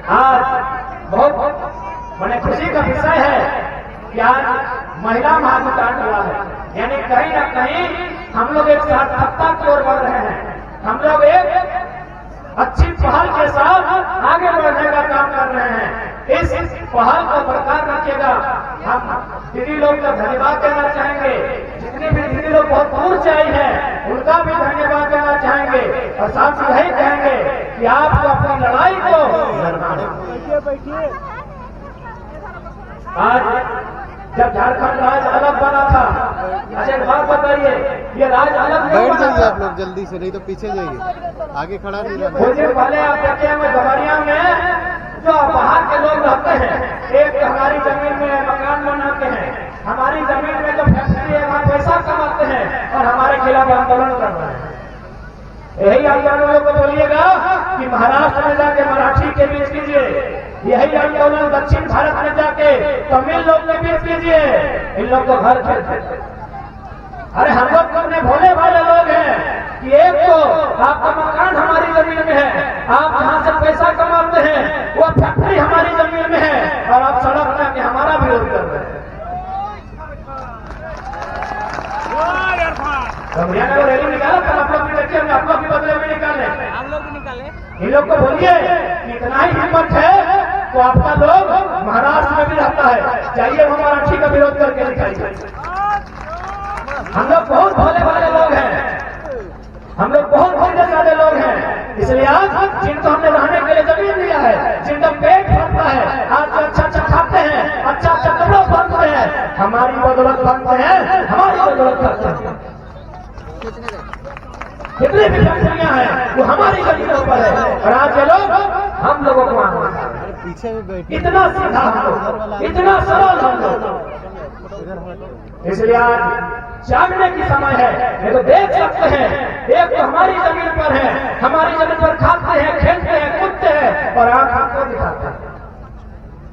आज बहुत बड़े खुशी का विषय है कि आज महिला महाधिकार हुआ है, यानी कहीं ना कहीं हम लोग एक सार्थकता की ओर बढ़ रहे हैं। हम लोग एक अच्छी पहल के साथ आगे बढ़ने का काम कर रहे हैं। इस पहल को बरकरार रखिएगा। हम दीदी लोग का धन्यवाद देना चाहेंगे, जितने भी दीदी लोग बहुत दूर से आई हैं उनका भी धन्यवाद देना चाहेंगे और साथ ही यही कहेंगे कि आपको अपनी लड़ाई को लड़ना है। आज जब झारखंड राज्य अलग बना था, अच्छा एक बात बताइए, ये राज्य अलग बैठ जाइए आप लोग जल्दी से, नहीं तो पीछे जाइए, आगे खड़ा नहीं रहना। मुझे पहले आप देखे हैं दमरिया में जो बाहर के लोग रहते हैं, एक हमारी जमीन में मकान बनाते हैं, हमारी जमीन में जो फैक्ट्री है वहाँ पैसा कमाते हैं और हमारे खिलाफ आंदोलन कर रहे हैं। यही आंदोलन को बोलिएगा कि महाराष्ट्र में जाके मराठी के बीच कीजिए, यही आंदोलन दक्षिण भारत में जाके तमिल लोग के बीच कीजिए, इन लोग को घर खेलते। अरे हम लोग अपने भोले भाले लोग हैं कि एक तो आपका मकान हमारी जमीन में है, आप जहाँ से पैसा कमाते हैं वो फैक्ट्री हमारी जमीन में है और आप सड़क बना के हमारा विरोध कर रहे हैं। हरियाणा को रैली निकाला तो आप लोग भी देखिए, हम आप लोग भी बदले में निकाले, हम लोग भी निकाले। इन लोग को बोलिए कि इतना ही हिम्मत है तो आपका लोग महाराष्ट्र में भी रहता है, जाइए हम मराठी का विरोध करके दिखाइए। हम लोग बहुत भोले भाले लोग हैं, हम लोग बहुत भोले भाले लोग हैं, इसलिए आज जिनको हमने रहने के लिए जमीन दिया है, जिनका पेट भरता है, आज जो अच्छा अच्छा खाते हैं, अच्छा अच्छा कपड़ा पहनते हैं, हमारी बदौलत बनते हैं, हमारी बदौलत करते हैं। जितनी भी फैक्ट्रियां हैं वो हमारी जमीनों पर है और आज ये लोग हम लोगों को मानते हैं। पीछे भी बैठिए, इतना सीधा हम लोग, इतना सरल हम लोग, इसलिए आज जागने की समय है। ये तो देख सकते हैं, एक तो हमारी जमीन पर है, हमारी जमीन पर खाते हैं, खेलते हैं, कूदते हैं और आंख आपको दिखाते हैं,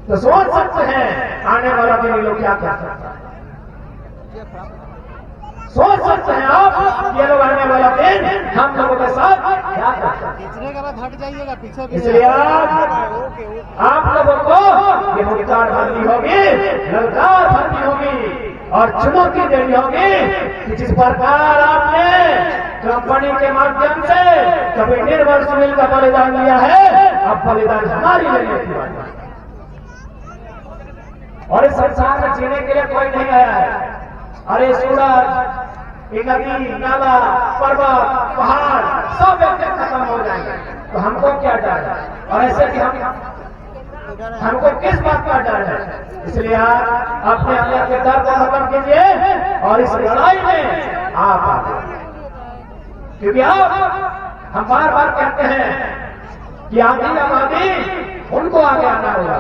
तो सोच सकते हैं आने वाला दिन लोग क्या कर सकते हैं। सोच सकते हैं आप ये लोग आने वाला दिन हम लोगों के साथ क्या कर सकते हैं। पिछले का हट जाइएगा, पीछे भी। इसलिए आप लोगों को ये हुंकार भरनी होगी, ललकार भरनी होगी और चुनौती देनी होगी कि जिस प्रकार आपने कंपनी के माध्यम से कभी निर्भर सुनील का बलिदान दिया है, अब बलिदान हमारी लेने की बात है। और इस संसार में जीने के लिए कोई नहीं आया है। अरे सूरज, नदी, नाला, पर्वत, पहाड़ सब एक दिन खत्म हो जाएंगे, तो हमको क्या डर है? और ऐसे कि हमको किस बात का डर है? इसलिए आप अपने अंदर के डर को खत्म कीजिए और इस लड़ाई में आप आगे, क्योंकि हम बार बार कहते हैं कि आधी आबादी उनको आगे आना होगा,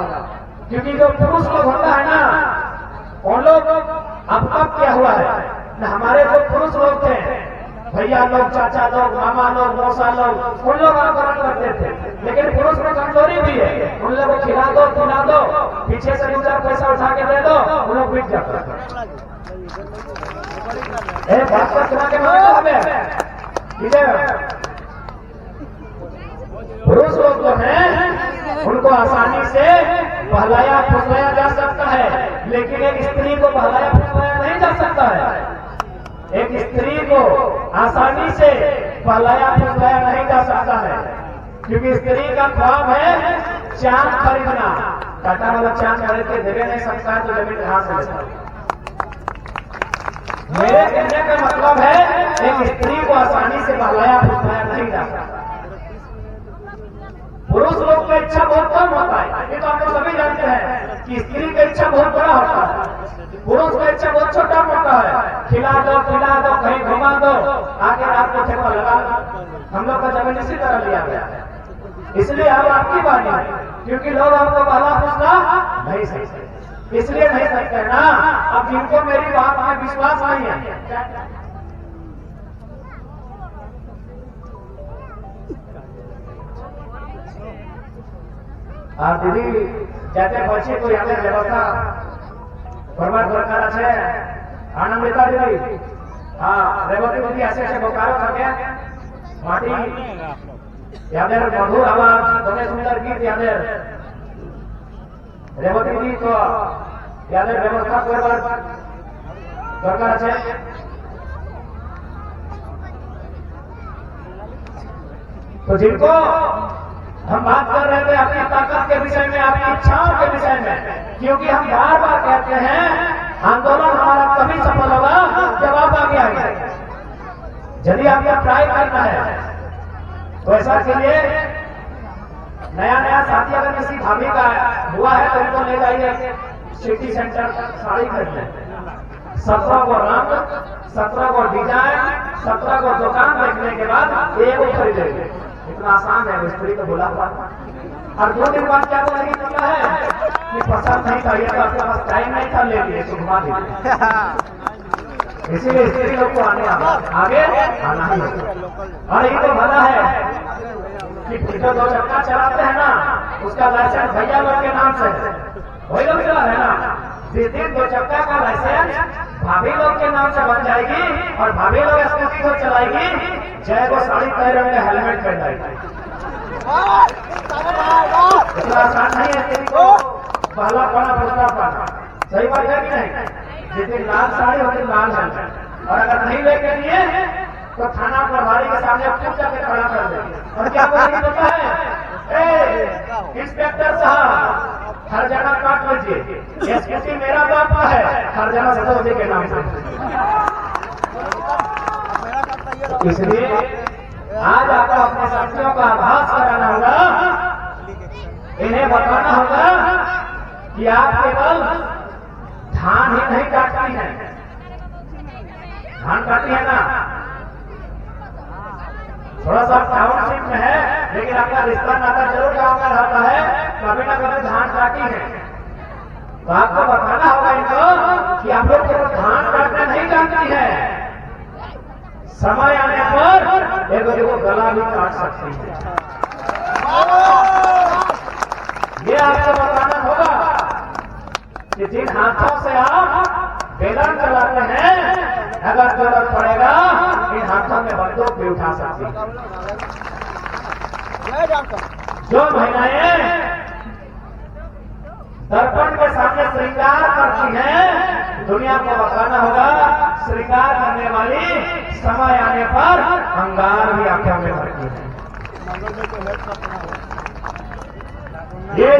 क्योंकि जो पुरुष लोग होता है ना उन लोग अब तक क्या हुआ है न, हमारे जो पुरुष लोग थे, भैया लोग, चाचा लोग, मामा लोग, मौसा लोग, उन लोग आंदोलन करते थे, लेकिन पुरुष में कमजोरी भी है, उन लोगों को खिला दो, पिला दो, पीछे से 2-4 पैसा उठा के दे दो, उन लोग पीट जाते हैं। बात पर सुना के मतलब है पुरुष लोग जो हैं उनको आसानी से बहलाया फुसलाया जा सकता है, लेकिन एक स्त्री को बहलाया फुसलाया नहीं जा सकता है। एक स्त्री को आसानी से बहलाया फुसलाया नहीं जा सकता है, क्योंकि स्त्री का ख्वाब है चांद खरीदना। टाटा वाला चांद खरीद के दे नहीं सकता है तो जमीन कहां से लेता है। मेरे कहने का मतलब है एक स्त्री को आसानी से बहलाया फुसलाया नहीं जा सकता। पुरुष लोग का इच्छा बहुत कम होता है, ये तो आप लोग सभी जानते हैं कि स्त्री का इच्छा बहुत बड़ा होता है, पुरुष का इच्छा बहुत छोटा मोटा है। खिला दो, कहीं घुमा दो, आगे रात को खेत लगा दो। हम लोग का जमीन इसी तरह लिया गया है, इसलिए अब आपकी बारी है, क्योंकि लोग आपको बहला फुसला नहीं सकते, इसलिए नहीं सकते ना। अब जिनको मेरी बात में विश्वास नहीं है, दीदी जाते પછી કોઈ આપણે વ્યવસ્થા ફરમાર પ્રકાર છે આનંદિતા દીદી હા રેવતી બધી આશે છે બોકારો থাকে માટી યાদের મધુર આવાજ તમે સુંદર ગીત યાদের রেবতী জি তো ইয়াদের ব্যবস্থা করবার দরকার আছে। तो जिनको हम बात कर रहे थे अपनी ताकत के विषय में, अपनी इच्छाओं के विषय में, क्योंकि हम बार बार कहते हैं आंदोलन हमारा तभी सफल होगा जब आप आगे आएंगे। यदि आपको ट्राई करना है तो ऐसा कीजिए, नया नया साथी अगर किसी भाभी का हुआ है तो उनको ले जाइए सिटी सेंटर साड़ी खरीदने। 17 को रंग, 17 को डिजाइन, 17 को दुकान देखने के बाद एक खरीदेंगे। इतना आसान है, स्त्री को बोला हुआ। और 2 दिन बाद क्या बोलेगी पता है कि पसंद नहीं था, ये तो आपके पास टाइम नहीं था, ले लिए तो घुमा दीजिए। इसीलिए स्त्री लोग को आने आगे आना ही होगा। और ये तो भला है कि जो 2 चक्का चलाते हैं ना, उसका लाइसेंस भैया लोग के नाम से वही लोग चला है ना। जिस दिन 2 चक्का का लाइसेंस भाभी लोग के नाम से बन जाएगी और भाभी लोग स्कूटी को चलाएगी, जय को साड़ी पहन के हेलमेट पहन जाएगी। इतना आसान नहीं है स्त्री को पहला पढ़ा दूसरा पढ़ा। सही बात है कि नहीं? जिस दिन लाल साड़ी होती लाल हेलमेट, और अगर नहीं लेके लिए तो थाना प्रभारी के सामने खुद जाके खड़ा कर दे। और क्या बोलेगी पता है? इंस्पेक्टर साहब हर जगह काट लीजिए, ये स्कूटी मेरा बाप का है, हर जगह सदस्य के नाम से। इसलिए आज आपको अपने साथियों का आभास कराना होगा, इन्हें बताना होगा कि आप केवल धान ही नहीं काटती हैं, धान काटती है ना, थोड़ा सा टाउनशिप में है लेकिन आपका रिश्ता नाता जरूर गांव में रहता है, कभी ना कभी धान काटी है। तो आपको बताना होगा इनको कि आप लोग केवल धान काटना नहीं जानती है, समय आने पर एगो गला भी काट सकती है। ये आपको बताना होगा कि जिन हाथों से आप बेलन चलाते हैं, अगर जरूरत पड़ेगा इन हाथों में बंदूक भी उठा सकती है। जो महिलाएं दर्पण के सामने श्रृंगार करती हैं, दुनिया को बताना होगा श्रृंगार करने वाली समय आने पर अंगार भी आंखों में भरती है। ये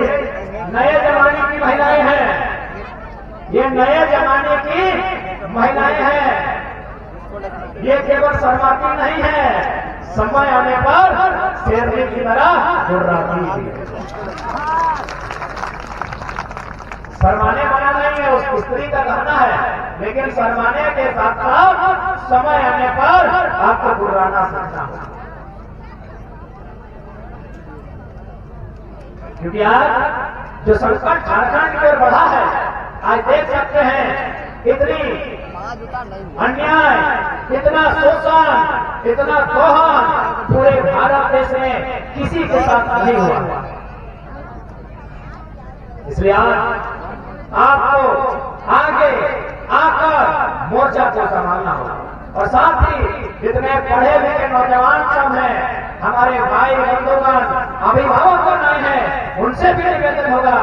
नए जमाने की महिलाएं हैं, ये नए जमाने की महिलाएं हैं, ये केवल शर्माती नहीं है, समय आने पर शेरनी की तरह गुर्राती है। शर्माने वाला नहीं है, उस स्त्री का कहना है, लेकिन शर्माने के साथ साथ समय आने पर आपको गुर्राना सीखना होगा। क्योंकि आज जो संकट झारखंड की ओर बढ़ा है, आज देख सकते हैं इतनी अन्याय, इतना शोषण, इतना दोहन पूरे भारत देश में किसी के साथ नहीं हुआ। इसलिए आज आपको आगे आकर मोर्चा को संभालना होगा। और साथ ही जितने पढ़े लिखे नौजवान सब हैं, हमारे भाई बंधुगण अभिभावक नहीं है, उनसे भी निवेदन होगा।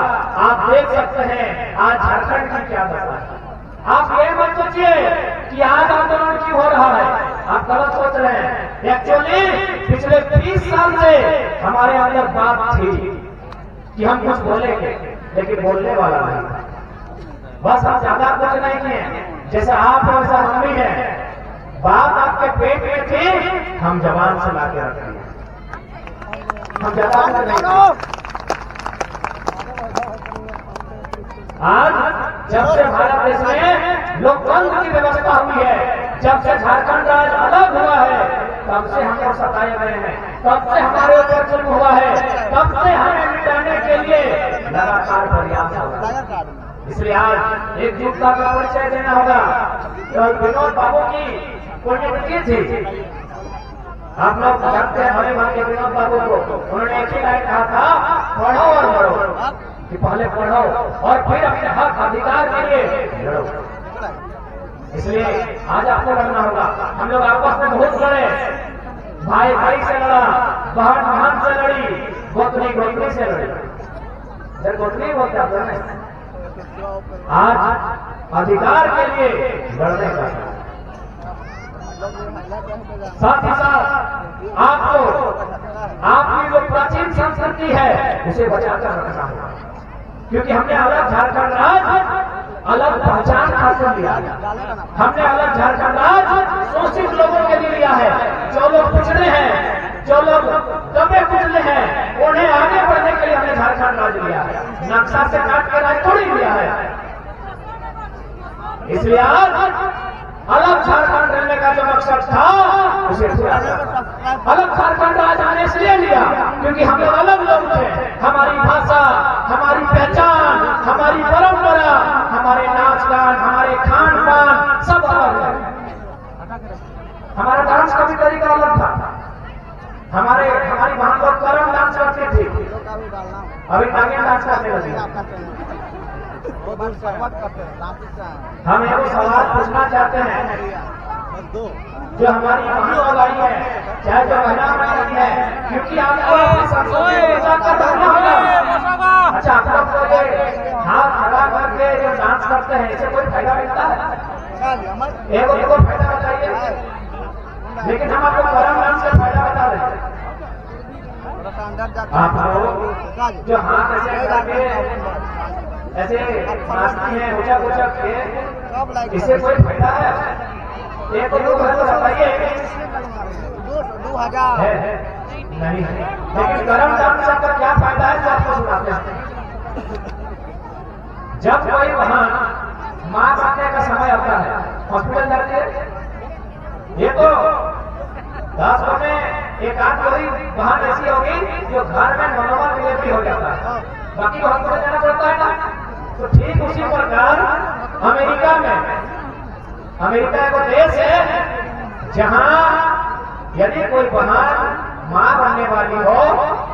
आप देख सकते हैं आज झारखंड की क्या दशा है। आप ये मत सोचिए कि आज आंदोलन क्यों हो रहा है, आप गलत सोच रहे हैं। एक्चुअली पिछले 20 साल से हमारे अंदर बात थी कि हम कुछ बोलेंगे, लेकिन बोलने वाला नहीं था। बस हम ज्यादा कुछ नहीं किए, जैसे आप वैसा हम भी हैं। बात आपके पेट में थी, हम जवान से लाके रखेंगे, हम ज्यादा कुछ नहीं किए। आज जब से भारत देश में लोकतंत्र की व्यवस्था हुई है, जब से झारखंड राज्य अलग हुआ है, तब से हम लोग सताए गए हैं, तब से हमारे ऊपर जुल्म हुआ है, तब से हमें मिटाने के लिए लगातार प्रयास होगा। इसलिए आज एकजुटता का परिचय देना होगा। तो विनोद बाबू की पुण्यतिथि थी, आप लोग जानते हैं भले भागे विनोद बाबू को। उन्होंने एक ही लाइन कहा था, पढ़ो और मरो, कि पहले पढ़ो और फिर अपने हक अधिकार के लिए लड़ो। इसलिए आज आपको लड़ना होगा। हम लोग आपस में बहुत लड़े, भाई भाई से लड़ा, बहन बहन से लड़ी, गोतनी गोतनी से लड़ी, नहीं बोलते आप लोग नहीं। आज अधिकार के लिए लड़ने का साथ ही साथ आपको आपकी जो प्राचीन संस्कृति है उसे बचाकर रखना होगा, क्योंकि हमने अलग झारखंड राज्य अलग पहचान हासिल लिया है। हमने अलग झारखंड राज्य शोषित लोगों के लिए लिया है। जो लोग पिछड़े हैं, जो लोग दबे कुचले हैं, उन्हें आगे बढ़ने के लिए हमने झारखंड राज्य लिया है। नक्शा से काट के राज्य थोड़ी लिया है। इसलिए आज अलग झारखंड रहने का जो मकसद था उसे पूरा किया। अलग झारखंड आज हमने इसलिए लिया क्योंकि हम लोग अलग लोग थे। हमारी भाषा, हमारी पहचान, हमारी परंपरा, हमारे नाच गान, हमारे खान पान सब अलग है। हमारा डांस का भी तरीका अलग था। हमारी बहन लोग करम डांस करती थी, अभी नागिन डांस करने लगी। हम एक सवाल पूछना चाहते हैं, जो हमारी बहन लोग आई है, चाहे जो महिला आई है, क्योंकि आपको अपनी संस्कृति को बचाकर रखना होगा। अच्छा, आप लोग तो ये हाथ खड़ा करके जो डांस करते हैं, इससे कोई फायदा मिलता है? एक फायदा बताइए। लेकिन हम आपको करम डांस का फायदा बता रहे हैं। आप लोग जो हाथ ऐसे करके ऐसे नाचती हैं ऊंचा ऊंचा के, इससे कोई फायदा है? एक लोग तो बताइए। 2000 नहीं है। लेकिन करम डांस का क्या फायदा है, आपको सुनाते हैं। जब कोई वहां मां बनने का समय आता है, हॉस्पिटल जाते हैं, ये तो 10 में एक आध कोई बहन ऐसी होगी जो घर में नॉर्मल डिलीवरी हो जाता है, बाकी को हॉस्पिटल जाना पड़ता है ना। तो ठीक उसी प्रकार अमेरिका एक देश है जहां यदि कोई बहन मां बनने वाली हो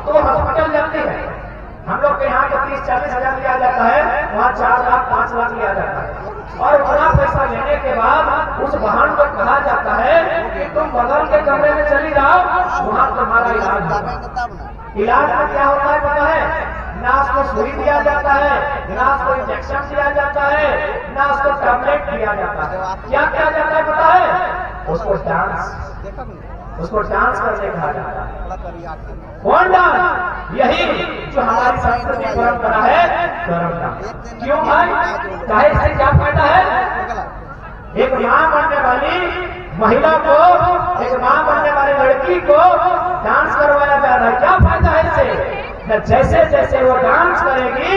तो हॉस्पिटल जाती है। हम लोग के यहाँ तो 30-40 हजार लिया जाता है, वहाँ 4 लाख 5 लाख लिया जाता है। और उतना पैसा लेने के बाद उस बहन को कहा जाता है कि तुम बगल के कमरे में चली जाओ, वहाँ तुम्हारा इलाज होगा। इलाज में क्या होता है पता है? ना उसको सुई दिया जाता है, ना उसको इंजेक्शन दिया जाता है, ना उसको टैबलेट दिया जाता है। क्या किया जाता है पता है? उसको डांस करने कहा जाता है। कौन डांस? यही जो हमारी संस्कृति परंपरा है, करम डांस। क्यों भाई? चाहे इससे क्या फायदा है? एक मां बनने वाली महिला को, एक मां बनने वाली लड़की को डांस करवाया जा रहा है। क्या फायदा है इससे? जैसे जैसे वो डांस करेगी,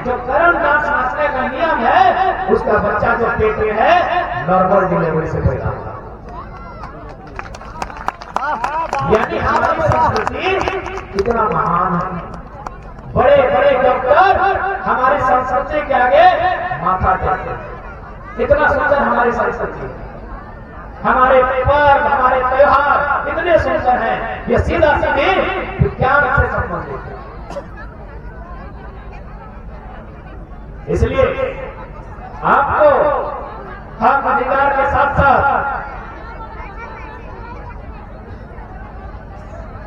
जो करम डांस नाचने का नियम है, उसका बच्चा जो पेट में है नॉर्मल डिलीवरी से पैदा होगा। यानी हमारी संस्कृति कितना महान है। बड़े बड़े डॉक्टर हमारी संस्कृति के आगे माथा टेकते हैं। इतना सुंदर हमारी संस्कृति है। हमारे पर्व, हमारे त्योहार इतने सुंदर हैं, ये सीधा सीधे विज्ञान से संबंधित है। इसलिए आपको हक अधिकार के साथ साथ,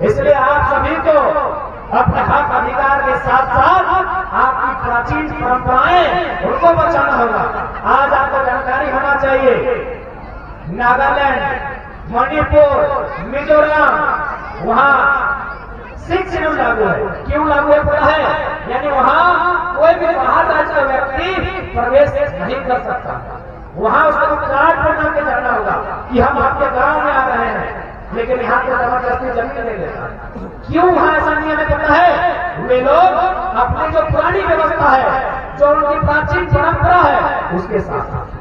इसलिए आप सभी को अपने हक अधिकार के साथ साथ आपकी प्राचीन परंपराएं उनको बचाना होगा। आज आपको जानकारी होना चाहिए, नागालैंड, मणिपुर, मिजोरम, वहां 6 शेड्यूल लागू है। क्यों लागू है पता है? यानी वहां कोई भी बाहर राज्य का व्यक्ति प्रवेश नहीं कर सकता। वहां उसको कार्ड बना के जाना होगा कि हम आपके गांव में आ रहे हैं, लेकिन यहाँ पे जबरदस्ती जमीन नहीं लेता। क्यों वहां ऐसा नियम है पता है? वे लोग अपनी जो पुरानी व्यवस्था है, जो उनकी प्राचीन परंपरा है, उसके साथ।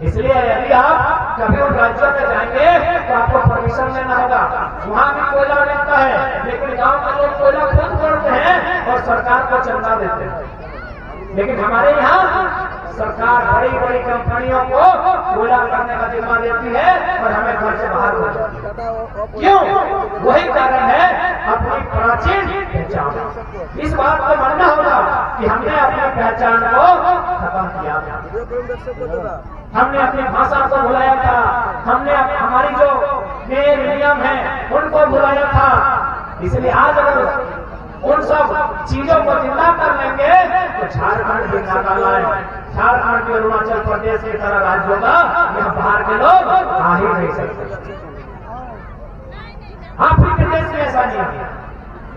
इसलिए यदि आप कभी उन राज्यों में जाएंगे तो आपको परमिशन लेना होगा। वहां भी कोयला मिलता है, लेकिन गांव के लोग कोयला खुद तोड़ते हैं और सरकार को चंदा देते हैं। लेकिन हमारे यहाँ सरकार बड़ी बड़ी कंपनियों को कोयला करने का जिम्मा देती है और हमें घर से बाहर हो जाती है। क्यों? वही कारण है अपनी प्राचीन पहचान। इस बात को मानना होगा कि हमने अपनी पहचान को खत्म किया, हमने अपनी भाषा को भुलाया था, हमने हमारी जो नियम है उनको भुलाया था। इसलिए आज अगर उन सब चीजों को जिंदा कर लेंगे तो झारखंड भी नागालैंड, झारखंड भी अरुणाचल प्रदेश की तरह राज्य होगा। यहाँ बाहर के लोग आ ही नहीं सकते। आपके देश में ऐसा नहीं है।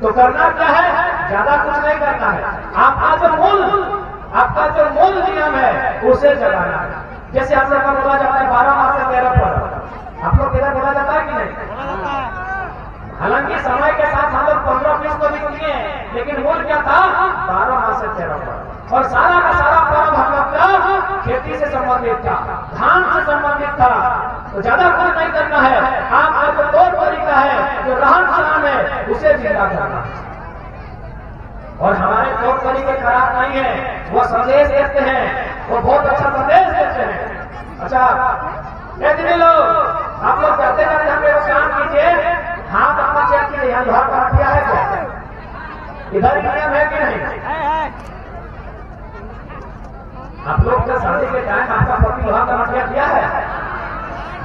तो करना क्या है? ज्यादा कुछ नहीं करना है। आपका जो मूल नियम है उसे जगाना है। जैसे हम लोग का बोला जाता है 12 माह से 13 पर, आप लोग किधर बोला जाता है कि नहीं? हालांकि समय के साथ हम लोग 15-20 को भी किए, लेकिन मूल क्या था? 12 माह से 13 पर। और सारा का सारा पर्व हम लोग का खेती से संबंधित था, धान से संबंधित था। तो ज्यादा कुछ नहीं करना है। आपका जो तौर तरीका है, जो रहन सहन है, उसे जिंदा करना है। और हमारे तौर तरीके खराब नहीं है, वो संदेश देते हैं, वो बहुत अच्छा संदेश देते हैं। अच्छा इतने लोग आप लोग जाते जाते हमें वो काम कीजिए, हाथ अपना चेक कीजिए, यहाँ लोहा का हटिया है क्या? इधर नियम है कि नहीं? आप लोग का शादी के टाइम आपका पति लोहा का हटिया दिया है?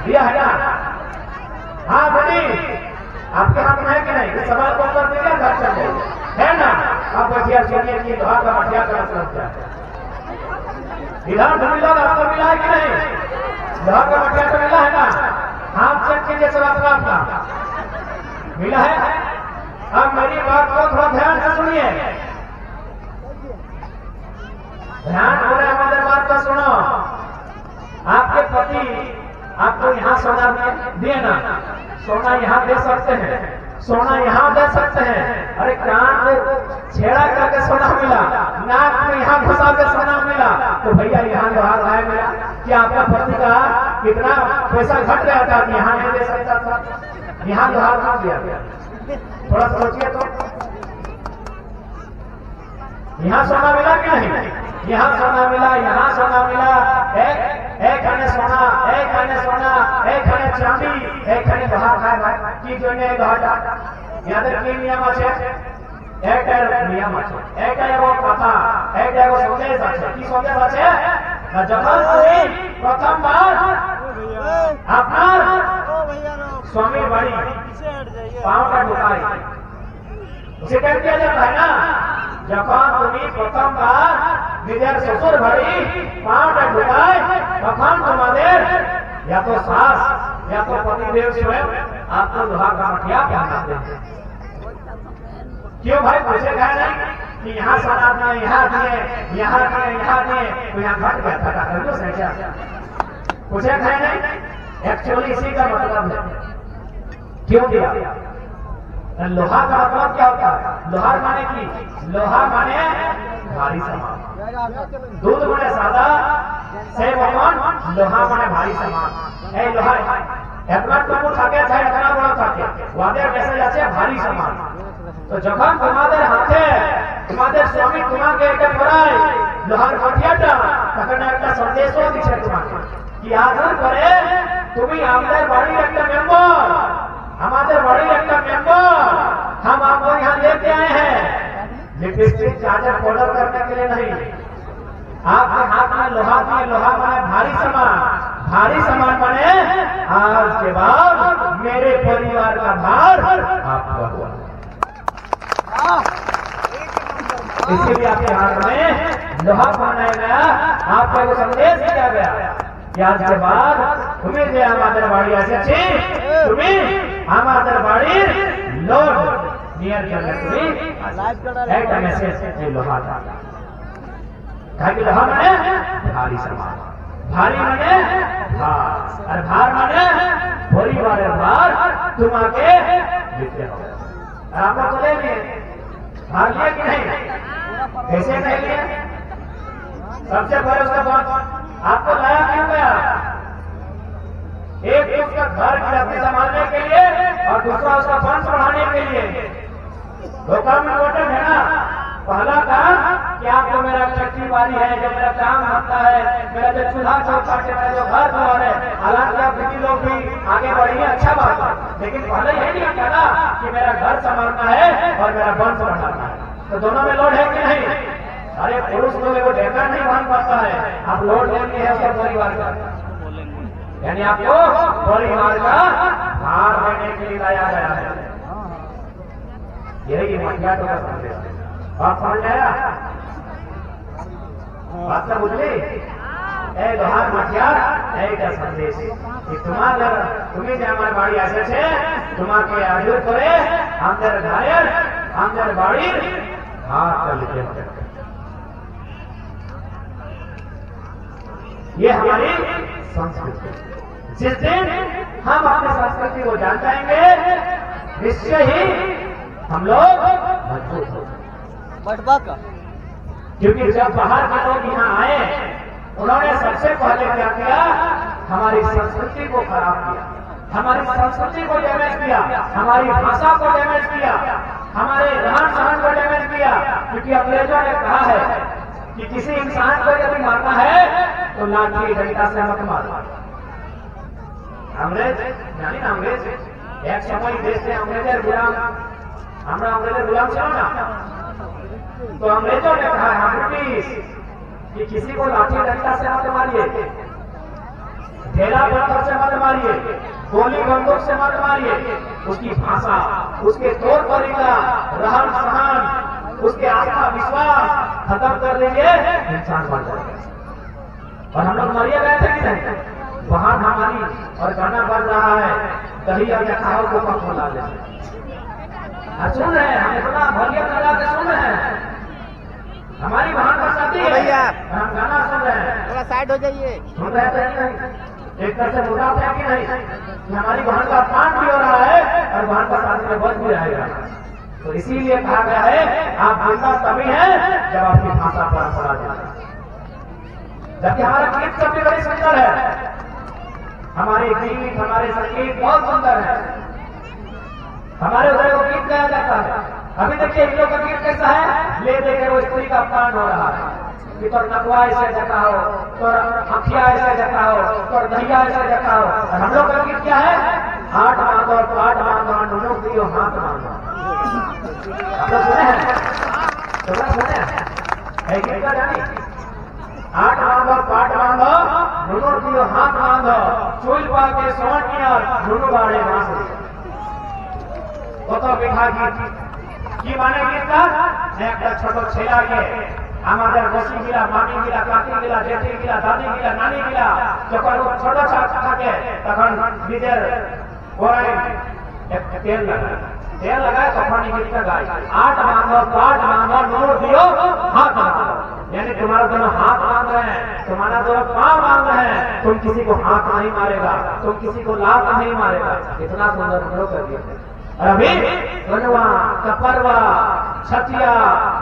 दिया है ना? हाँ बेटी, आपके हाथ में है कि नहीं? इस सवाल को उत्तर दीजिए, घर चल है ना? आप बैठिया सुनिए कि लोहा का हटिया का मतलब क्या है। इधर ढूंढ आपको मिला है कि नहीं? लोहा का मटिया तो मिला है ना? हाथ चेक कीजिए सब अपना मिला है। अब मेरी बात को थोड़ा ध्यान से सुनिए, ध्यान हो रहा है हमारे बात को सुनो। आपके पति आपको यहाँ सोना दिए ना, सोना यहाँ दे सकते हैं, सोना यहाँ दे सकते हैं। अरे कान में छेड़ा करके सोना मिला, नाक में यहाँ घुसा के सोना मिला, तो भैया यहाँ लोहा लाया मिला। क्या आपका पति का कितना पैसा घट गया था कि यहाँ नहीं दे सकता था? यहाँ लोहा खा दिया। थोड़ा सोचिए तो, यहाँ सोना मिला कि नहीं? यहाँ सोना मिला, यहाँ सोना मिला। एक आने सोना, एक आने सोना, एक आने चांदी, एक आने लोहा खाए की जो नहीं लोहा। यहाँ तक की नियम है, एक नियम है, एक वो कथा, एक वो संदेश है। की संदेश है? जब তুমি প্রথমবার আপনার स्वामी बड़ी पांव का ढुकाई, उसे क्या किया जाता है ना? जब तुम्हें प्रथमবার নিজের শ্বশুর বাড়ি পাঁवটা ঢুকায়, তখন তোমাদের या तो सास या तो पतिदेव स्वयं आपको लोहा का मटिया पहनाते हैं। क्यों भाई? पूछे गए नहीं कि यहाँ सनातना, यहाँ दिए, यहाँ दिए, यहाँ दिए, तो यहाँ घट गया था तो सही क्या? पूछे गए नहीं? एक्चुअली इसी का मतलब है। क्यों दिया? लोहा का मतलब क्या होता है? लोहा माने की, लोहा माने भारी सामान, दूध माने सादा, से भगवान लोहा माने भारी सामान। ए लोहा इतना टुकु থাকে চাই এতনা বড় থাকে, ওদের মেসেজ আছে ভারী সামান। তো যখন তোমাদের হাতে তোমাদের স্বামী তোমাকে এটা করায় লোহার হাতিয়াটা, তখন একটা সন্দেশও দিচ্ছে তোমাকে কি আদর করে তুমি আমাদের বাড়ির একটা মেম্বার, हमारे बड़ी একটা मेंबर, हम आपको यहाँ लेके आए हैं लिपस्टिक चार्जर ऑर्डर करने के लिए नहीं। आपके हाथ में लोहा दिए, लोहा माने भारी सामान, भारी सामान माने आज के बाद मेरे परिवार का भार आपका हुआ। इसीलिए आपके हाथ में लोहा बनाया गया, आपको एक संदेश दिया गया कि आज के बाद तुम्हें जो हमारे बाड़ी ऐसे तुम्हें हमारे बाड़ी लोड नियर करने मैसेज लोहा था। लोहा माने भारी सामान, भारी माने भार, और भार माने भोरी वाले भार तुम आके लिखते हो। आप लोग तो ले लिए, भार लिया कि नहीं? कैसे नहीं लिया? सबसे पहले उसका बात आपको लाया क्यों गया? एक उसका घर गृहस्थी संभालने के लिए और दूसरा उसका वंश बढ़ाने के लिए। दो काम इम्पोर्टेंट है ना। पहला काम कि आपको मेरा फैक्ट्री बारी है, जो मेरा काम बनता है, मेरा जो चूल्हा चौका है, मेरा जो घर द्वार है, हालांकि आप दीदी लोग भी आगे बढ़ेंगे, अच्छा बात है, लेकिन पहले यही नहीं कहना कि मेरा घर संभालना है और मेरा वंश बढ़ाना है। तो दोनों में लोड है कि नहीं? अरे पुरुष लोग वो ढेका नहीं बांध पाता है, आप लोड लेंगे है उसका परिवार का, यानी आपको परिवार का भार देने के लिए लाया गया है। यही मटिया का संदेश है। बात समझ आया? बात सब बुझली? ए लोहार मठियार এইটা সন্দেশ कि तुम्हें जो हमारे बाड़ी ऐसे छे तुम्हारे आजू करे हमदर घायल हमदर बाड़ी हाथ चल के ये हमारी संस्कृति। जिस दिन हम अपनी संस्कृति को जान जाएंगे निश्चय ही हम लोग मजबूत होंगे। बटवा का क्योंकि जब बाहर के लोग यहाँ आए उन्होंने सबसे पहले क्या किया? हमारी संस्कृति को खराब किया, हमारी संस्कृति को डैमेज किया, हमारी भाषा को डैमेज किया, हमारे रहन सहन को डैमेज किया। क्योंकि अंग्रेजों ने कहा है कि किसी इंसान को यदि मारना है तो लाठी डंडा से मत मारो। अंग्रेज जानी ना अंग्रेज एक समय देश से अंग्रेजर गुलाम हमरा अंग्रेजर गुलाम चलो ना तो अंग्रेजों ने कहा है ब्रिटिश कि किसी को लाठी डंडा से मत मारिए, ढेला पत्थर से मत मारिए, गोली बंदूक से मत मारिए। उसकी भाषा, उसके तौर तरीका, रहन सहन, उसके आस्था विश्वास खत्म कर देंगे इंसान बन जाएगा। और हम लोग मरिया गए थे कि नहीं? वहां हमारी और गाना बज रहा है दही और जखाओ को कम खोला ले सुन रहे हैं, हम इतना भलिया लगा के सुन रहे हैं। हमारी वहां पर शादी है भैया हम गाना सुन रहे हैं। थोड़ा साइड हो जाइए। सुन रहे थे कि नहीं? एक तरह से मुद्दा था कि नहीं कि हमारी बहन का अपमान भी हो रहा है और बहन का शादी में बच भी रहेगा। तो इसीलिए कहा गया है आप जिंदा तभी हैं जब आपकी भाषा परंपरा जाए। जबकि हमारा गीत सब भी बड़ी सुंदर है, हमारे गीत हमारे संगीत बहुत सुंदर है, हमारे उधर को गीत गाया जाता है। अभी देखिए इन लोग का गीत कैसा है? ले देकर वो स्त्री का अपमान हो रहा है कि तोर नकवा ऐसे जका हो, तोर अखिया ऐसे जका हो, तोर दहिया ऐसे जका हो। और हम लोग का गीत क्या है? हाथ मांगो पाट मांगो दोनों दियो हाथ मांगो। आप लोग सुने हैं? सुने हैं? गीत का जानी हाथ मांगो पाट मांगो दोनों दियो हाथ मांगो चूल पा के सोन किया दोनों बाड़े बांसुरी কত বিঘা গীত কি মানে গীতটা? একটা ছোট ছেলেকে আমাদের বসি গিলা মামি গিলা কাকি গিলা জেঠি গিলা দাদি গিলা নানি গিলা যখন ছোট থাকে তখন নিজের গলায় তেল লাগায় তখন এই গীতটা গায়। आठ मांगो पाट मांगो नूर दियो हाथ मांगो, यानी तुम्हारा दोनों हाथ मांग रहे हैं, तुम्हारा दोनों पाँव मांग रहे हैं। तुम किसी को हाथ नहीं मारेगा, तुम किसी को लात नहीं मारेगा। इतना सुंदर हम लोग कर दिया। अभी बनवा कपरवा छतिया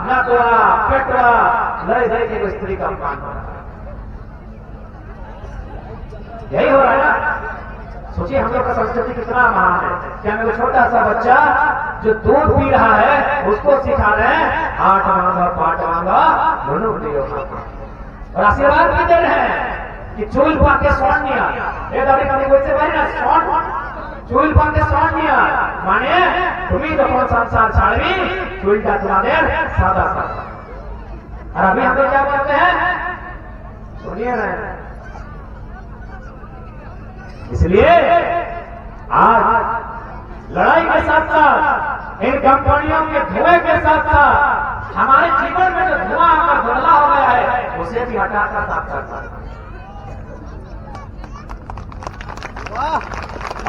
नकवा पेटवा लड़े धरे के स्त्री का अपमान हो रहा है। यही हो रहा है ना? सोचिए हम लोग का संस्कृति कितना महान है। क्या मैं छोटा सा बच्चा जो दूध पी रहा है उसको सिखा रहे हैं आठ मांगा पाट मांगा दोनों दियो और आशीर्वाद भी दे रहे हैं कि चूल पाके सोन निया ये दादी कभी वैसे भाई ना सोन चूल पाके सोन निया माने तुम्हें तो कौन संसार छाड़वी चूलटा तुम्हारे सादा सादा। और अभी हम लोग क्या करते हैं? सुनिए ना, इसलिए आज लड़ाई के साथ साथ इन कंपनियों के धुएं के साथ साथ हमारे जीवन में जो धुआं आकर बदला हो गया है उसे भी हटाकर साफ करता है।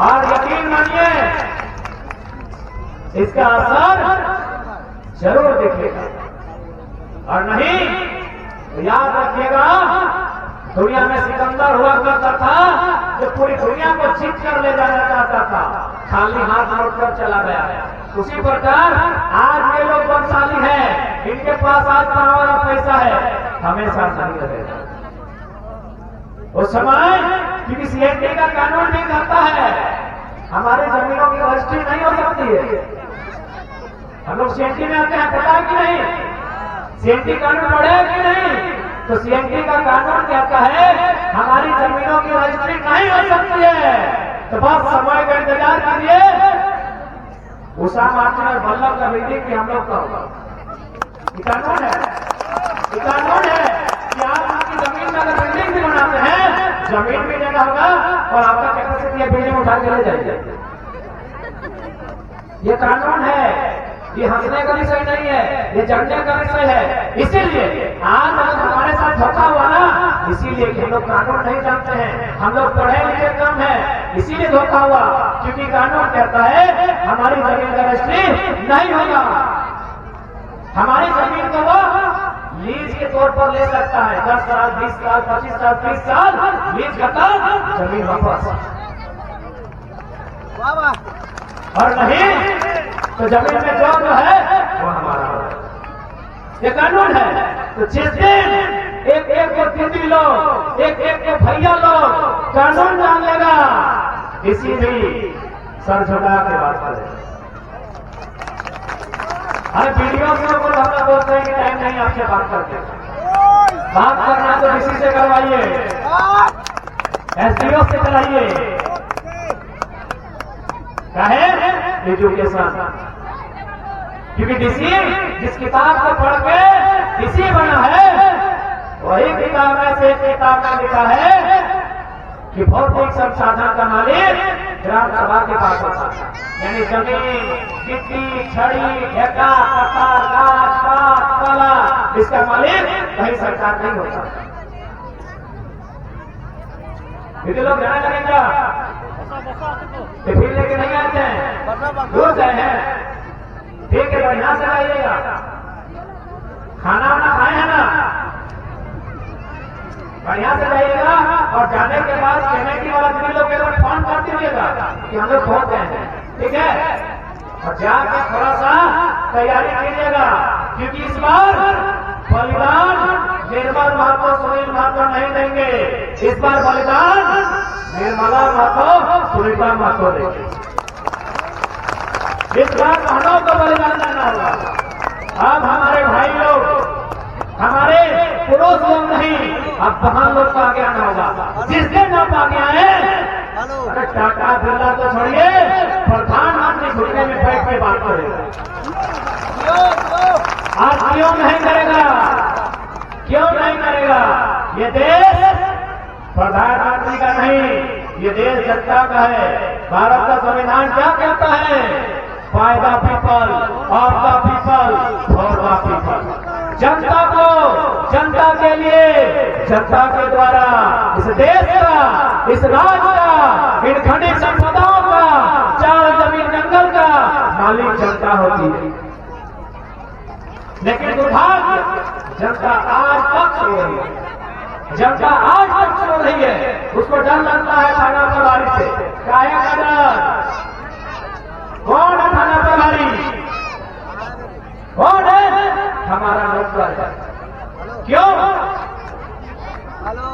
और यकीन मानिए इसका असर जरूर दिखेगा। और नहीं तो याद रखिएगा दुनिया में सिकंदर हुआ करता था जो पूरी दुनिया को जीत कर ले जाना चाहता था, खाली हाथ लौटकर चला गया। उसी प्रकार आज ये लोग बलशाली हैं, इनके पास आज पावर और पैसा है, हमेशा नहीं रहेगा। उस समय क्योंकि सीएनटी का कानून भी कहता है हमारे जमीनों की रजिस्ट्री नहीं हो सकती है। हम लोग सीएनटी में आते हैं, पता है कि नहीं? सीएनटी कानून पढ़े कि नहीं? तो सीएनटी का कानून कहता है हमारी जमीनों की रजिस्ट्री नहीं हो सकती है। तो बस समय का इंतजार करिए, उषा मार्टिन और वल्लभ का मीटिंग भी हम लोग का होगा। ये कानून है, ये कानून है कि आप आपकी जमीन में अगर बिल्डिंग भी बनाते हैं जमीन भी देना होगा और आपका कैपेसिटी बिल्डिंग उठा के ले जाइए। ये कानून है। ये हंसने का विषय नहीं है, ये जड़ने का विषय है। इसीलिए आज अगर हमारे साथ धोखा हुआ ना, इसीलिए हम लोग कानून नहीं जानते हैं, हम लोग पढ़े लिखे कम है, इसीलिए धोखा हुआ। क्योंकि कानून कहता है हमारी जमीन का रजिस्ट्री नहीं होगा, हमारी जमीन को वो लीज के तौर पर ले सकता है। 10 साल, 20 साल, 25 साल, 30 साल लीज खत्म, जमीन वापस। और नहीं तो जमीन में जो है वो हमारा है। ये कानून है। तो जिस दिन एक एक को दीदी लोग, एक एक को भैया लोग कानून जान लेगा, किसी भी सर झुका के बात करें। अरे वीडियो में लोग हमें बोलते हैं कि टाइम नहीं आपसे बात करते, बात करना तो किसी से करवाइए, एसडीओ से कराइए। काहे एजुकेशन, क्योंकि डीसी जिस किताब को पढ़ के डीसी बना है, वही किताब में से किताब में लिखा है कि भौतिक संसाधन का मालिक ग्राम सभा के पास होता है। यानी जमीन, गिट्टी, छड़ी, ढेका, पत्थर, गाछ, पात, पाला, इसका मालिक कहीं सरकार नहीं होता। ये लोग जाने लगेगा, टिफिन लेके नहीं आते हैं, दूर गए हैं, ठीक है बढ़िया से आइएगा, खाना वाना खाए हैं ना, बढ़िया से जाइएगा। और जाने के बाद कमेटी वाला भी लोग एक बार फोन कर दीजिएगा कि हम लोग पहुंच गए हैं, ठीक है। और जाके थोड़ा सा तैयारी कीजिएगा, क्योंकि इस बार बलिदान निर्मल महतो, सुनील महतो नहीं देंगे, इस बार बलिदान निर्मला महतो, सुनीता महतो देंगे। इस बार बहनों को बलिदान देना होगा। अब हमारे भाई लोग, हमारे पुरुष लोग नहीं, अब बहन लोग का आगे आना होगा। जिस दिन आप आगे आए, अरे टाटा बिरला तो छोड़िए, प्रधानमंत्री घुटने में बैठ के बात करेगा। आज क्यों नहीं करेगा, क्यों नहीं करेगा? ये देश प्रधानमंत्री का नहीं, ये देश जनता का है। भारत का संविधान क्या कहता है? By the people, of the people, for the people. जनता को, जनता के लिए, जनता के द्वारा इस देश का, इस राज्य का, इन खनिज संपदाओं का, चार जमीन जंगल का मालिक जनता होती है। लेकिन दुर्भाग्य, जनता आज तक सो रही है, जनता आज तक सो रही है। उसको डर लगता है थाना प्रभारी से। काहे का डर? कौन है थाना प्रभारी? कौन है? हमारा नौकर। क्यों? हेलो,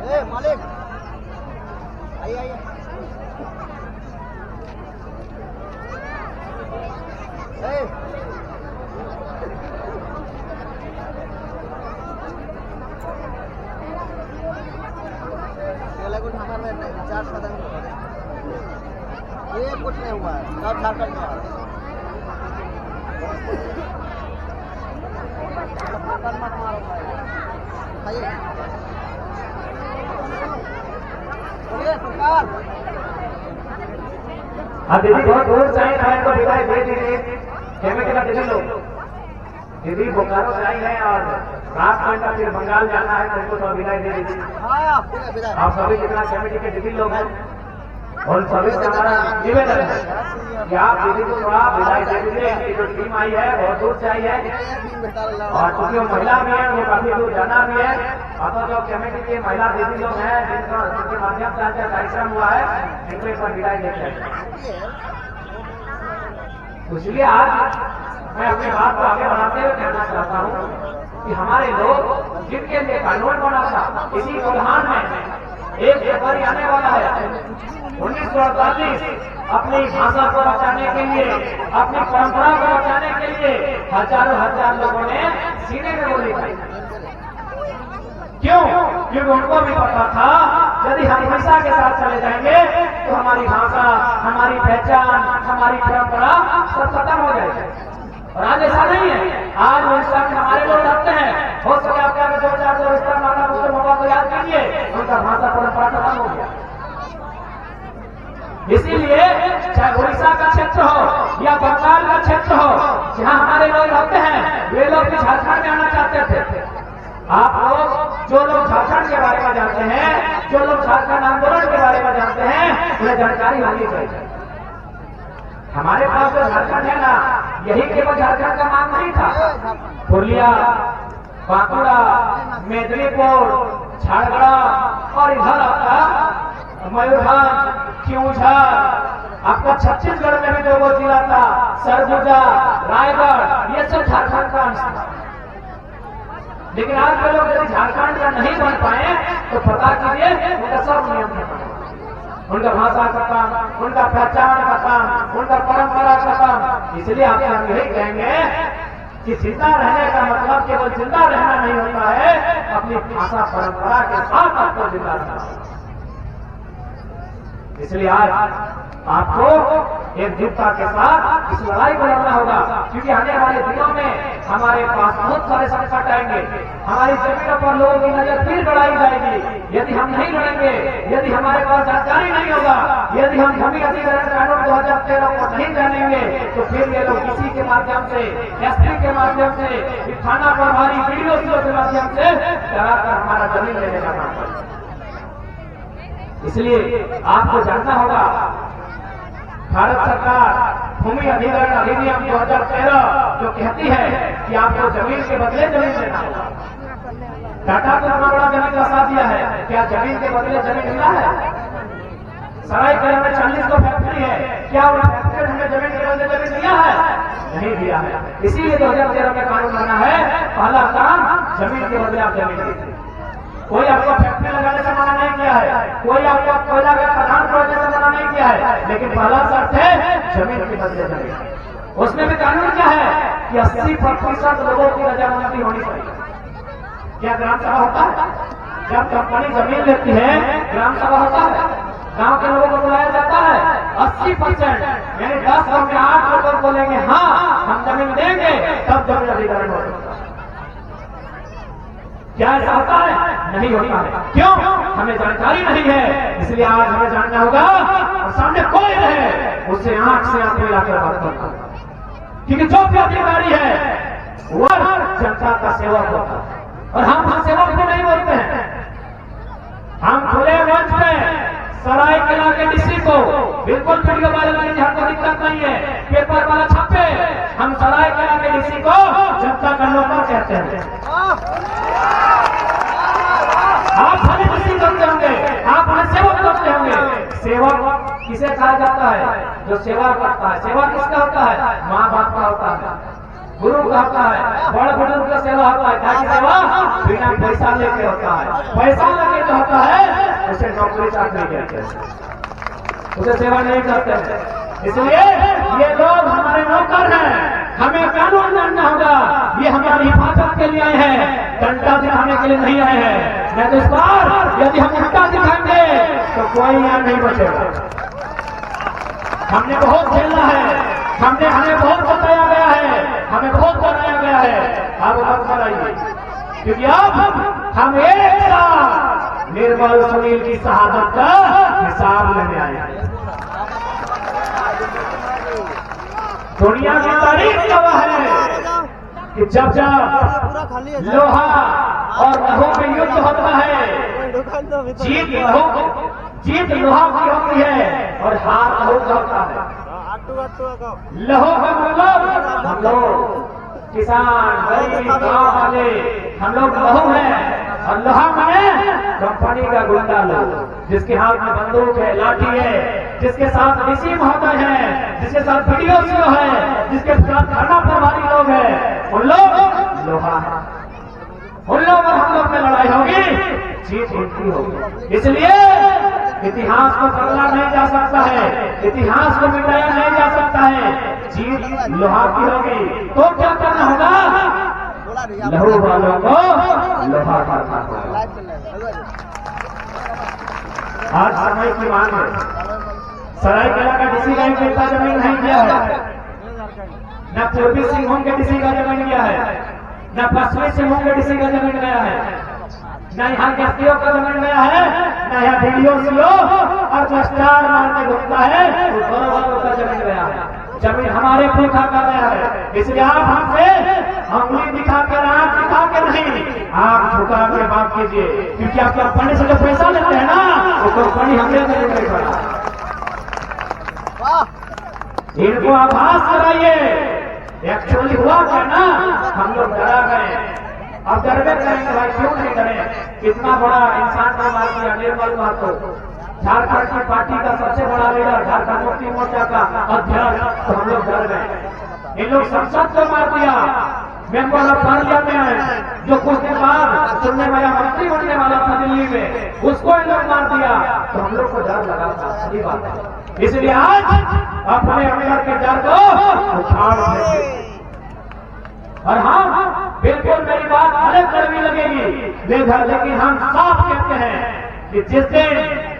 ए मालिक, आइए आइए। ये कुछ नहीं हुआ है, सब झारखंड में आ सरकार। हाँ दीदी, बहुत दूर से आई है तो विदाई दे दीजिए। कैमरे का दीदी लोग, दीदी बोकारो से आई है और रात में का फिर बंगाल जाना है, तो उनको तो विदाई दे दीजिए। आप सभी जितना कमेटी के दीदी लोग हैं और सभी से हमारा निवेदन है कि आप दीदी को थोड़ा विदाई दे दीजिए। इनकी जो टीम आई है बहुत दूर से आई है और चूंकि वो महिला भी है, वो काफी दूर जाना भी है। अब तो जो कमेटी के महिला दीदी लोग हैं, जिनके माध्यम से आज कार्यक्रम हुआ है, इनको एक बार विदाई देते हैं। इसलिए आज मैं अपनी बात को आगे बढ़ाते हुए कहना चाहता हूँ कि हमारे लोग जिनके लिए कानून बना था, इसी कोल्हान में एक जनवरी आने वाला है 1948, अपनी भाषा को बचाने के लिए, अपनी परंपरा को बचाने के लिए हजारों हजार लोगों ने सीने में गोली खाई। क्यों? क्योंकि उनको भी पता था यदि हम हिंसा के साथ चले जाएंगे तो हमारी भाषा, हमारी पहचान, हमारी परंपरा सब खत्म हो जाएगी। और आज ऐसा नहीं है। आज हिंसा में हमारे लोग डरते हैं हो सके आपके आगे 2-4 जो रिश्ता नाना उसके मौका को याद कीजिए, उनका भाषा परंपरा खत्म हो गया। इसीलिए चाहे उड़ीसा का क्षेत्र हो या बंगाल का क्षेत्र हो, जहां हमारे लोग रहते हैं, वे लोग भी झारखंड में आना चाहते थे। आप लोग जो लोग झारखंड के बारे में जानते हैं, जो लोग झारखंड आंदोलन के बारे में जानते हैं, उन्हें जानकारी होनी चाहिए। हमारे पास जो झारखंड है ना, यही केवल झारखंड का नाम नहीं था। पुरलिया, बांकुड़ा, मेदिनीपुर, झारखंड और इधर आपका मयूरभंज, क्यूझर, आपका छत्तीसगढ़ में भी जो वो जिला था, सरगुजा, रायगढ़, ये सब झारखंड का अंश था। लेकिन आज के लोग यदि झारखंड का नहीं बन पाए तो पता कीजिए उनका सब नियम खत्म, उनका भाषा खत्म, उनका पहचान खत्म, उनका परंपरा खत्म। इसलिए आपसे हम यही कहेंगे कि जिंदा रहने का मतलब केवल जिंदा रहना नहीं होता है, अपनी भाषा परंपरा के साथ आपको जिंदा रहना। इसलिए आज आपको एकजुटता के साथ इस लड़ाई को लड़ना होगा, क्योंकि आने वाले दिनों में हमारे पास बहुत सारे संकट आएंगे। हमारी जमीनों पर लोगों की नजर फिर बढ़ाई जाएगी यदि हम नहीं लड़ेंगे, यदि हमारे पास जानकारी नहीं होगा, यदि हम भूमि अधिग्रहण कानून 2013 को नहीं जानेंगे, तो फिर ये लोग किसी के माध्यम से, एसपी के माध्यम से, थाना प्रभारी, बीडीओ के माध्यम से डराकर हमारा जमीन लेने जाना पड़ेगा। इसलिए आपको जानना होगा, भारत सरकार भूमि अधिग्रहण अधिनियम 2013 जो कहती है कि आपको जमीन के बदले जमीन देना होगा। टाटा को इतना बड़ा जमीन का साथ दिया है, क्या जमीन के बदले जमीन मिला है? सरायकेला में 40 को फैक्ट्री है, क्या उन फैक्ट्री हमें जमीन के बदले जमीन दिया है? नहीं दिया है। इसीलिए 2013 में कानून बना है, पहला काम जमीन के बदले आप जमीन दीजिए। कोई आपको फैक्ट्री लगाने से मना नहीं किया है, कोई आपको कोयला का खदान खोदने से मना नहीं किया है, लेकिन पहला शर्त है जमीन के बदले जमीन। उसमें भी कानून क्या है कि 80% लोगों की रजामंदी होनी चाहिए। क्या ग्राम सभा होता है? जब कंपनी जमीन लेती है ग्राम सभा होता है, गांव के लोगों को बुलाया जाता है। 80% यानी 10 गांव में 8 लोग बोलेंगे हाँ हम जमीन देंगे, तब जमीन अधिग्रहण होगा। क्या ऐसा होता है? नहीं होता है। क्यों? हमें जानकारी नहीं है। इसलिए आज हमें जानना होगा, और सामने कोई रहे उससे आंख से आंख मिलाकर बात करना, क्योंकि जो भी अधिकारी है वह जनता का सेवक होता है। और हम सेवक भी नहीं बोलते हैं, हम खुले मंच में सरायकेला के डीसी को बिल्कुल वीडियो वायरल करने हमको दिक्कत नहीं है, पेपर वाला छापे, हम सरायकेला के डीसी को जनता का नौकर कहते हैं। आप भले डीसी करते होंगे, आप हमें सेवक करते होंगे। सेवक किसे कहा जाता है? जो सेवा करता है। सेवा किसका होता है? माँ बाप का होता है, गुरु का होता है, बड़े बुजुर्ग का सेवा होता है। क्या सेवा? बिना पैसा लेके होता है। पैसा लेके जो होता है उसे नौकरी चाकरी कहते हैं, उसे सेवा नहीं करते। इसलिए ये लोग हमारे नौकर हैं, हमें कानून जानना होगा। ये हमारी हिफाजत के लिए आए हैं, डंडा दिखाने के लिए नहीं आए हैं। नहीं तो इस बार यदि हम उल्टा दिखाएंगे तो कोई यहाँ नहीं बचेगा। हमने बहुत झेलना है, हमें बहुत बताया गया है, हमें बहुत बताया गया है। अब मत कराइए, क्योंकि अब हम एक साथ निर्मल सुनील की शहादत का हिसाब लेने आए हैं। दुनिया की तारीख गवाह है कि जब जब लोहा और लहू में युद्ध होता है, जीत लोहा की होती है और हार लहू का होता है। लहू का मतलब हम लोग किसान, गरीब, गांव वाले, हम लोग लहू हैं। और लोहा माने कंपनी का गुंडा लोग, जिसके हाथ में बंदूक है, लाठी है, जिसके साथ डीसी महोदय है, जिसके साथ वीडियो सीओ है, जिसके साथ थाना प्रभारी लोग हैं, उन लोग लोहा है। उन लोग और हम लोग में लड़ाई होगी, जीत उनकी होगी। इसलिए इतिहास को बदला नहीं जा सकता है, इतिहास को मिटाया नहीं जा सकता है। जीत लोहा की होगी। तो क्या करना होगा? लहू वालों को लोहा करना होगा। आज समय की मांग है। सरायकेला का डीसी का बेटा जमीन नहीं दिया है, न पूर्वी सिंहभूम के डीसी का जमीन दिया है। न पश्चिमी सिंहभूम के डीसी का जमीन गया है, न यहाँ के सीओ का जमीन गया है, न यहाँ वीडियो सीओ और जो स्टार मारने घूमता है वो दोनों वालों का जमीन गया है। जमीन हमारे पूछा कर रहा है, इसलिए आप हमसे अंगुली दिखाकर आंख दिखा के नहीं, आप झुका के बात कीजिए, क्योंकि आप कंपनी से जो पैसा लेते हैं ना वो कंपनी हमने नहीं पड़ा। इनको आभास कराइए, एक्चुअली हुआ क्या ना, हम लोग डरा गए, अब डरबे करेंगे भाई, क्यों नहीं डरे। कितना बड़ा इंसान का मार दिया निर्मल महतो, झारखंड की पार्टी का सबसे बड़ा लीडर, झारखंड मुक्ति मोर्चा का अध्यक्ष, तो हम लोग डर गए। इन लोग संसद को मार दिया, मेंबर ऑफ पार्लियामेंट जो कुछ दिन बाद चुनने वाला मंत्री बनने वाला था दिल्ली में, उसको इन लोग मार दिया, तो हम लोग को डर लगा था। सही बात है, इसलिए आज अपने अंदर के डर को उखाड़ देंगे। और हम बिल्कुल, मेरी बात अलग कड़वी लगेगी लेकिन हम साफ कहते हैं कि जिस दिन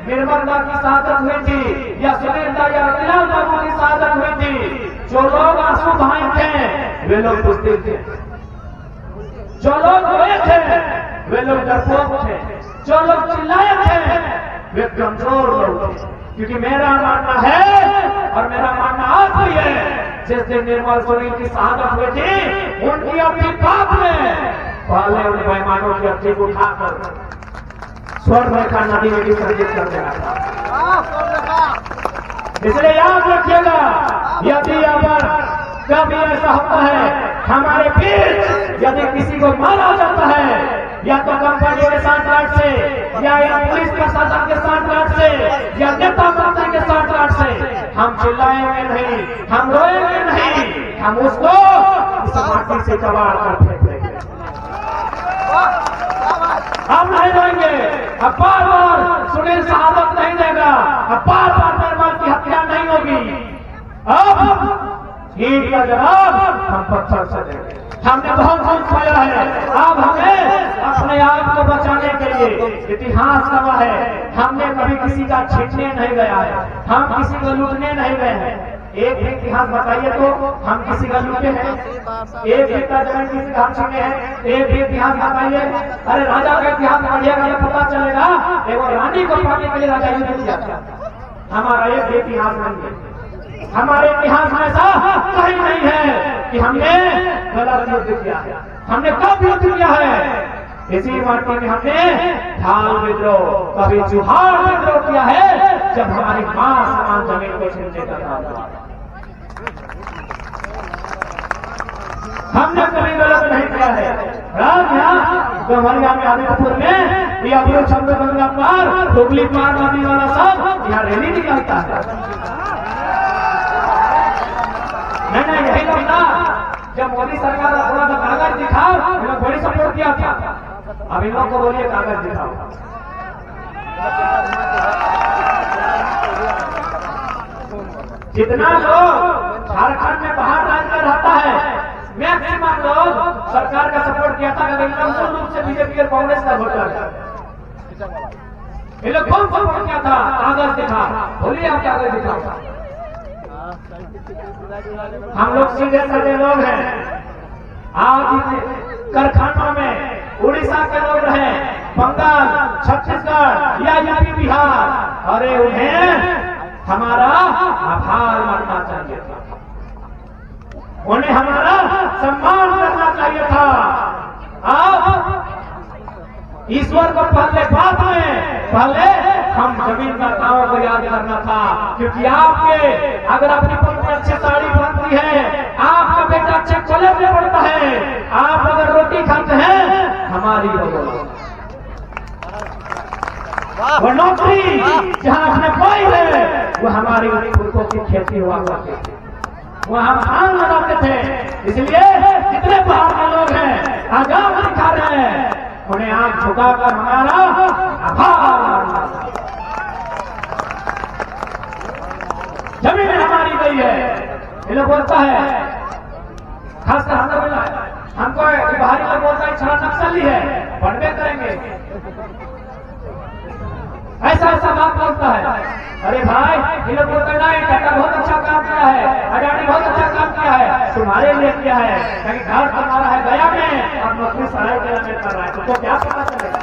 निर्मला की शहादत हुई थी या सुनीता या रतिलाल बाबू की शहादत हुई थी, जो लोग आंसू बहाए थे वे लोग बुज़दिल थे, जो लोग रोए थे वे लोग डरपोक थे, जो लोग चिल्लाए थे वे कमजोर लोग थे। क्योंकि मेरा मानना है और मेरा मानना आज भी है, जिस दिन निर्मल सुनील की शहादत हुई थी उनकी अपनी बात में पहले उन बेईमानों की अर्थी को उठाकर स्वर्ण रेखा नदी में विसर्जित कर देना था। इसलिए याद रखिएगा, यदि अगर कभी ऐसा होता है हमारे बीच, यदि किसी को मारा जाता है या तो कंपनी के साथ से या पुलिस प्रशासन के साथ से या नेता मंत्री के साथ से, हम चिल्लाएंगे नहीं, हम रोएंगे नहीं, हम उसको इस माटी से कबाड़ कर फेंक देंगे। हम नहीं रोएंगे, अब बार बार सुनील शहादत नहीं देगा, अब बार बार निर्मल की हत्या नहीं होगी, अब ईट का जवाब हम पत्थर से देंगे। हमने बहुत कुछ पाया है, अब हमें अपने आप को बचाने के लिए इतिहास गवाह है, हमने कभी किसी का छीनने नहीं गया है, हम किसी को लूटने नहीं गए हैं। एक भी इतिहास बताइए तो हम किसी का लूटे हैं, एक भी जमीन किसी का हम छीने हैं, एक भी इतिहास बताइए। अरे राजा का इतिहास पढ़िएगा तो पता चलेगा, एवं रानी को पाने के लिए राजा युद्ध किया था। हमारा एक भी इतिहास नहीं है, हमारे इतिहास में ऐसा कहीं नहीं है कि हमने गलत युद्ध किया, हमने कब युद्ध किया है। इसी मार्ग में हमने ढाल विद्रोह, कभी चुहार विद्रोह किया है, जब हमारी मां समान जमीन को छीनने का काम था। हमने कभी गलत नहीं किया है। रात यहाँ गमरिया में आदिपुर में या चंद्रगंगा पार हुगली पार नदी वाला सब यहाँ रैली निकालता है। नहीं, यही लोग ना, जब मोदी सरकार ने थोड़ा सा कागज दिखाओ, इन लोग बड़ी सपोर्ट किया था। अब इन लोग को बोलिए कागज दिखाओ। जितना लोग झारखंड में बाहर राज्य रहता है, मैक्सिमम लोग सरकार का सपोर्ट किया था, मूल रूप से बीजेपी और कांग्रेस का वोटर है। इन लोग कौन सपोर्ट किया था? कागज दिखा, बोलिए आप कागज दिखाओ। हम लोग सीधे साधे लोग हैं। आज कारखानों में उड़ीसा के लोग रहे, बंगाल, छत्तीसगढ़ या यूपी, बिहार, अरे उन्हें हमारा आभार मानना चाहिए था, उन्हें हमारा सम्मान करना चाहिए था। अब ईश्वर को पहले बात में पहले हम जमीन दाताओं को याद करना था, क्योंकि आपके अगर अपनी पत्नी अच्छी साड़ी पहनती है, आपका बेटा अच्छे कॉलेज में पढ़ता है, आप अगर रोटी खाते हैं, हमारी वो नौकरी जहाँ अपने पाई है वो हमारी पुरखों की खेती हुआ करती थी, वो हम धान लगाते थे। इसलिए जितने बाहर के लोग हैं आजाद दिखा रहे हैं, उन्हें आंख झुकाकर हमारा आभार। जमीन हमारी गई है, ये लोग बोलता है, खासकर हमको बाहरी लोग बोलता है छड़ा नक्सली है, बढ़वे करेंगे, ऐसा बात लगता है। अरे भाई ये लोग बोलते नहीं, टाटा बहुत अच्छा काम किया है, अडानी बहुत अच्छा काम किया है, तुम्हारे लिए किया है, कहीं घर तुम्हारा है गया में और नौकरी सरायकेला में कर रहा है, तुमको क्या पता चलेगा?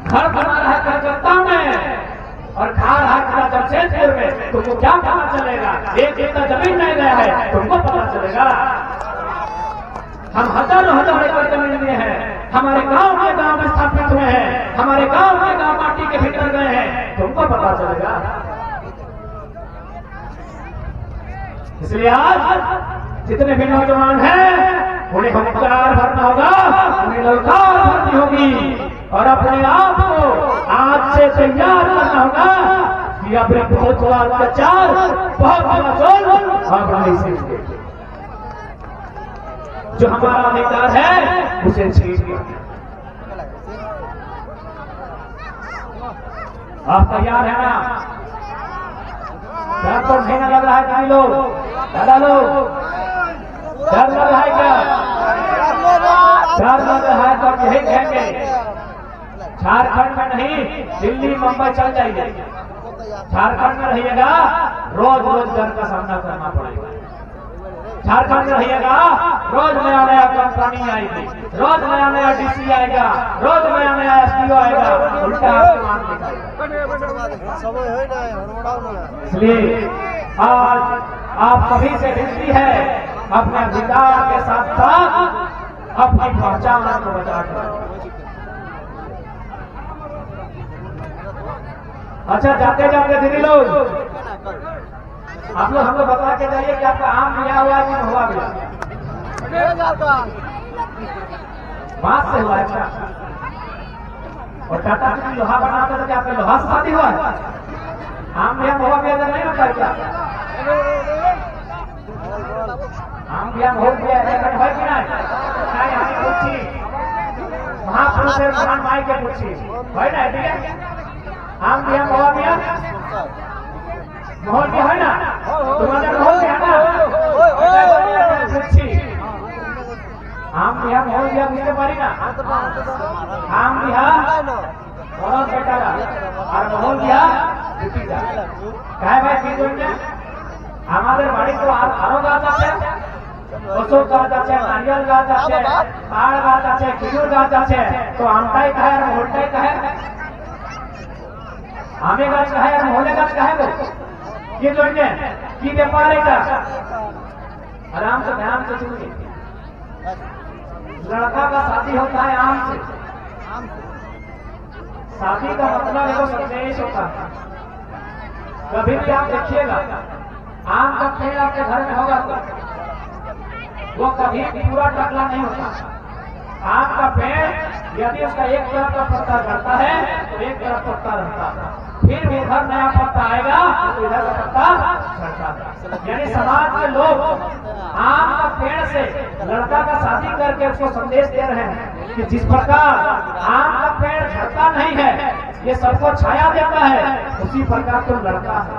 घर तुम्हारा है कलकत्ता में और खा रहा है जमशेदपुर में, तुमको क्या पता चलेगा? एक एकड़ जमीन नहीं गया है, तुमको पता चलेगा? हम हजारों एकड़ जमीन लिए हैं, हमारे गांव के गांव में स्थापित हुए हैं, हमारे गांव के गांव माटी के भीतर गए हैं, तुमको पता चलेगा? इसलिए आज जितने भी नौजवान हैं उन्हें हुंकार भरना होगा, उन्हें ललकार भरनी होगी और अपने आप को आज से तैयार करना होगा कि अब बहुत बड़ा अत्याचार, बहुत बड़ा जुल्म अब नहीं सहेंगे। जो हमारा अधिकार है उसे छीन लिया। आप तैयार है ना? डर तो नहीं लग रहा है कई लोग, दादा लोग डर लग रहा है क्या? डर लग रहा है तो यही कहेंगे झारखंड में नहीं, दिल्ली मुंबई चल जाइए, झारखंड में रहिएगा रोज रोज डर का सामना करना पड़ेगा। झारखंड में रहिएगा रोज नया नया कंपनी आएगी, रोज नया नया डीसी आएगा, रोज नया नया एसपीओ आएगा, उल्टा आसमान दिखाएगा। इसलिए आज आप सभी से विनती है, अपने अधिकार के साथ साथ अपनी पहचान को बचा कर। अच्छा जाते जाते दीदी लोग आप लोग हमको बता के जाइए कि आपका आम लिया हुआ है कि हुआ गया? बात से हुआ है क्या? और टाटा की लोहा बनाते थे, क्या आपका लोहा से शादी हुआ है? आम लिया हुआ भी अगर नहीं होता क्या? आम लिया हो गया है कि नहीं? हमें पूछी महापुरुष महान माई के पूछी है ना? ठीक है, आम लिया हुआ गया मोहन भी है ना, तुम्हारे मोहन भी है ना? आम बिहा मोहन बिहा बुझते पारी ना? आम बिहा मोहन बेटा और मोहन बिहा बेटी का कहे भाई की जोड़ने हमारे बाड़ी को आरो गाता है, अशोक गाता है, नारियल गाता है, ताड़ गाता है, खजूर गाता है, तो आमटाई का है और मोहनटाई का है, आमे गाछ का है और मोहले गाछ का है, वो ये जोड़ने की व्यापार है का? आराम से ध्यान से सुनिए, लड़का का शादी होता है आम से, शादी का मतलब है वो संदेश होता है। कभी भी आप देखिएगा आम का पेड़ आपके घर में होगा तो वो कभी भी पूरा टकला नहीं होता। आम का पेड़ यदि उसका एक तरफ का पत्ता करता है तो एक तरफ पत्ता रहता है, फिर भी इधर नया पत्ता आएगा तो इधर का पत्ता झड़ता है। यानी समाज के लोग आम का पेड़ से लड़का का शादी करके उसको संदेश दे रहे हैं कि जिस प्रकार आम का पेड़ झड़ता नहीं है, ये सबको छाया देता है, उसी प्रकार तुम लड़का है,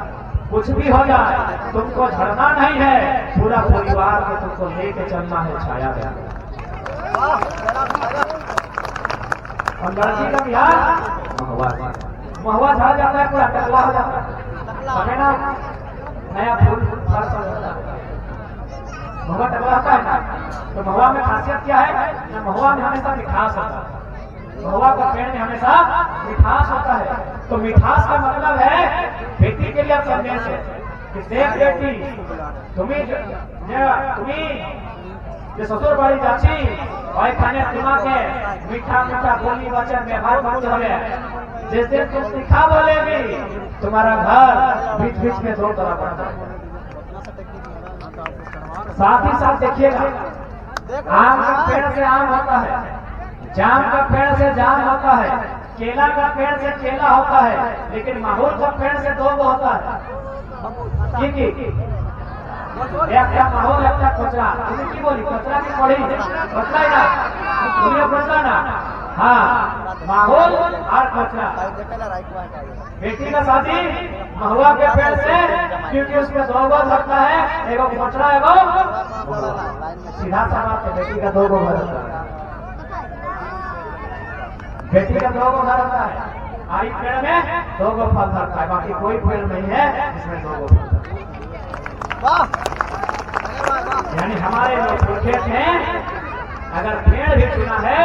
कुछ भी हो जाए तुमको झड़ना नहीं है, पूरा परिवार को तुमको लेके चलना है, छाया देना। और लड़की का बिहार महुआ झड़ जाता है, पूरा टकला हो जाता है ना, नया फूल महुआ टकला होता है ना। तो महुआ में खासियत क्या है? महुआ में हमेशा मिठास होता है, महुआ का पेड़ में हमेशा मिठास होता है। तो मिठास का मतलब है बेटी के लिए संदेश है कि देख बेटी तुम्हें जे ससुर बाड़ी जाची और खाने तुम्हारे मीठा मीठा बोली वचन व्यवहार बात होले, जिस दिन तुम तीखा बोलेगी तुम्हारा घर बीच बीच में दो तरह पड़ता है। साथ ही साथ देखिएगा आम का पेड़ से आम होता है, जाम का पेड़ से जाम होता है, केला का पेड़ से केला होता है, लेकिन माहौल का पेड़ से दो होता है। एक माहौल एक कचरा, की बोली कचरा की पड़ी कचरा ही ना कचरा ना, हाँ माहौल और कचरा। बेटी का शादी महुआ के पेड़ से, क्योंकि उसमें दो गो लगता है, एगो कचरा एगो सीधा सा बात है, बेटी का दो गो लगता है। खेती का 2 फल होता है, आई पेड़ में 2 फल धरता है, बाकी कोई पेड़ नहीं है जिसमें 2 फल धरता है। वाह अरे वाह वाह यानी हमारे लोग क्रिकेट में अगर पेड़ भी चुना है